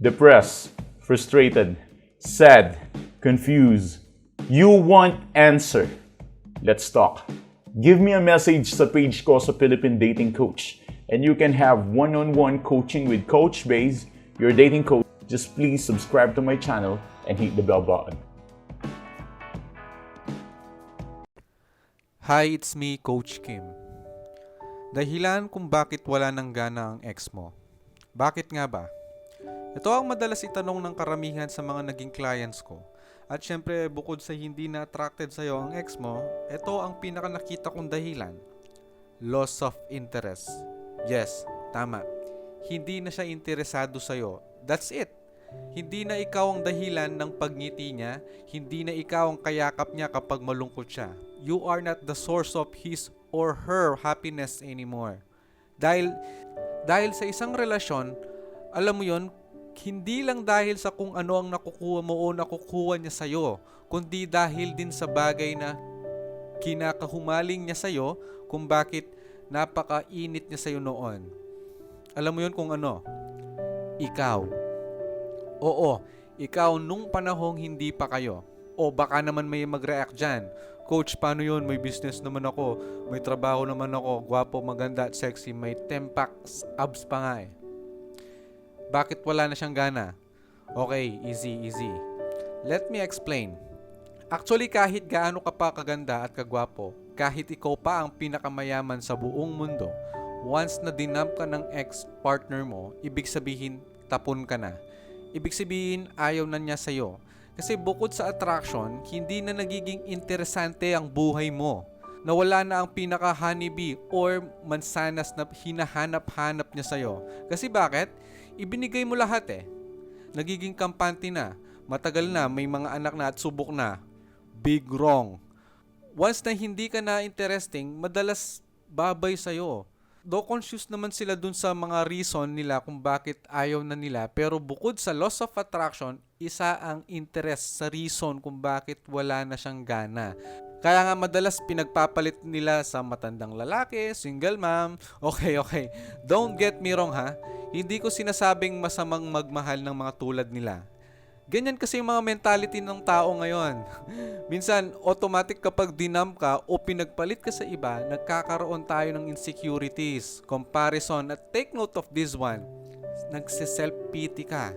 Depressed, frustrated, sad, confused. You want answer. Let's talk. Give me a message sa page ko sa Philippine Dating Coach and you can have one-on-one coaching with Coach Baze, your dating coach. Just please subscribe to my channel and hit the bell button. Hi, it's me, Coach Kim. Dahilan kung bakit wala nang gana ang ex mo. Bakit nga ba? Ito ang madalas itanong ng karamihan sa mga naging clients ko. At syempre, bukod sa hindi na attracted sa'yo ang ex mo, ito ang pinaka nakita kong dahilan. Loss of interest. Yes, tama. Hindi na siya interesado sa'yo. That's it. Hindi na ikaw ang dahilan ng pagngiti niya, hindi na ikaw ang kayakap niya kapag malungkot siya. You are not the source of his or her happiness anymore. Dahil sa isang relasyon, alam mo yon, hindi lang dahil sa kung ano ang nakukuha mo o nakukuha niya sa'yo, kundi dahil din sa bagay na kinakahumaling niya sa'yo kung bakit napakainit niya sa'yo noon. Alam mo yon kung ano? Ikaw. Oo, ikaw nung panahong hindi pa kayo. O baka naman may mag-react dyan. Coach, paano yun? May business naman ako. May trabaho naman ako. Gwapo, maganda at sexy. May 10 packs abs pa nga eh. Bakit wala na siyang gana? Okay, easy. Let me explain. Actually, kahit gaano ka pa kaganda at kagwapo, kahit ikaw pa ang pinakamayaman sa buong mundo, once na dinump ka ng ex-partner mo, ibig sabihin, tapon ka na. Ibig sabihin, ayaw na niya sa'yo. Kasi bukod sa attraction, hindi na nagiging interesante ang buhay mo. Nawala na ang pinaka-honeybee or mansanas na hinahanap-hanap niya sa'yo. Kasi bakit? Ibinigay mo lahat eh. Nagiging kampante na. Matagal na, may mga anak na at subok na. Big wrong. Once na hindi ka na interesting, madalas babay sa'yo. Though conscious naman sila dun sa mga reason nila kung bakit ayaw na nila, pero bukod sa loss of attraction, isa ang interest sa reason kung bakit wala na siyang gana. Kaya nga madalas pinagpapalit nila sa matandang lalaki, single mom. Okay. Don't get me wrong ha. Hindi ko sinasabing masamang magmahal ng mga tulad nila. Ganyan kasi yung mga mentality ng tao ngayon. Minsan, automatic kapag dinump ka o pinagpalit ka sa iba, nagkakaroon tayo ng insecurities, comparison, at take note of this one, nagse-self-pity ka.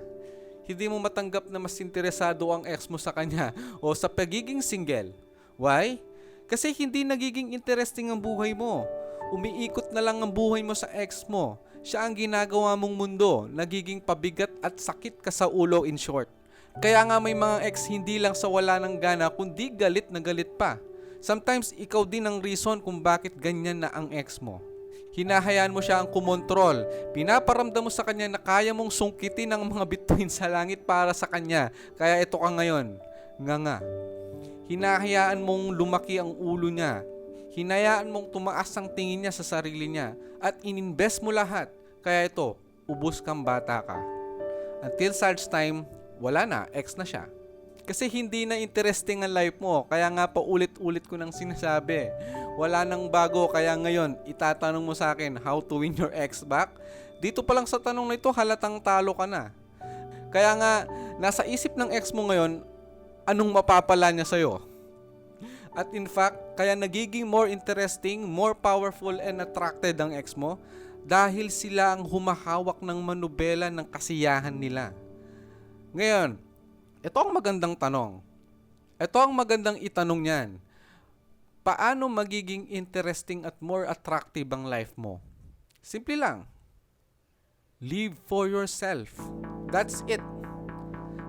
Hindi mo matanggap na mas interesado ang ex mo sa kanya o sa pagiging single. Why? Kasi hindi nagiging interesting ang buhay mo. Umiikot na lang ang buhay mo sa ex mo. Siya ang ginagawa mong mundo, nagiging pabigat at sakit ka sa ulo in short. Kaya nga may mga ex hindi lang sa wala ng gana kundi galit na galit pa. Sometimes ikaw din ang reason kung bakit ganyan na ang ex mo. Hinahayaan mo siya ang kumontrol. Pinaparamdam mo sa kanya na kaya mong sungkitin ang mga bituin sa langit para sa kanya. Kaya ito ka ngayon. Nga. Hinahayaan mong lumaki ang ulo niya. Hinayaan mong tumaas ang tingin niya sa sarili niya. At ininvest mo lahat. Kaya ito, ubos kang bata ka. Until such time, wala na, ex na siya. Kasi hindi na interesting ang life mo. Kaya nga pa ulit-ulit ko nang sinasabi. Wala nang bago. Kaya ngayon, itatanong mo sa akin, how to win your ex back? Dito pa lang sa tanong na ito, halatang talo ka na. Kaya nga, nasa isip ng ex mo ngayon, anong mapapala niya sa'yo? At in fact, kaya nagiging more interesting, more powerful and attracted ang ex mo dahil sila ang humahawak ng manubela ng kasiyahan nila. Ngayon, ito ang magandang tanong. Ito ang magandang itanong niyan. Paano magiging interesting at more attractive ang life mo? Simple lang. Live for yourself. That's it.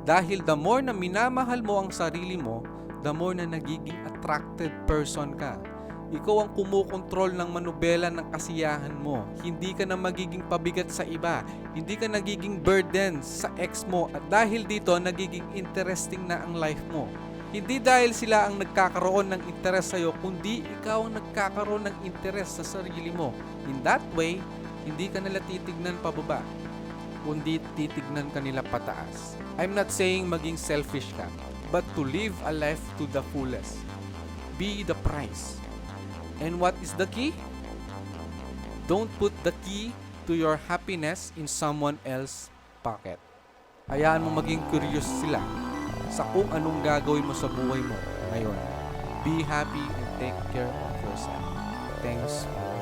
Dahil the more na minamahal mo ang sarili mo, the more na nagiging attracted person ka. Ikaw ang kumukontrol ng manubela ng kasiyahan mo. Hindi ka na magiging pabigat sa iba. Hindi ka nagiging burden sa ex mo. At dahil dito, nagiging interesting na ang life mo. Hindi dahil sila ang nagkakaroon ng interest sa'yo, kundi ikaw ang nagkakaroon ng interest sa sarili mo. In that way, hindi ka nila titignan pababa, kundi titignan ka nila pataas. I'm not saying maging selfish ka, but to live a life to the fullest. Be the prize. And what is the key? Don't put the key to your happiness in someone else's pocket. Hayaan mo maging curious sila sa kung anong gagawin mo sa buhay mo ngayon. Be happy and take care of yourself. Thanks for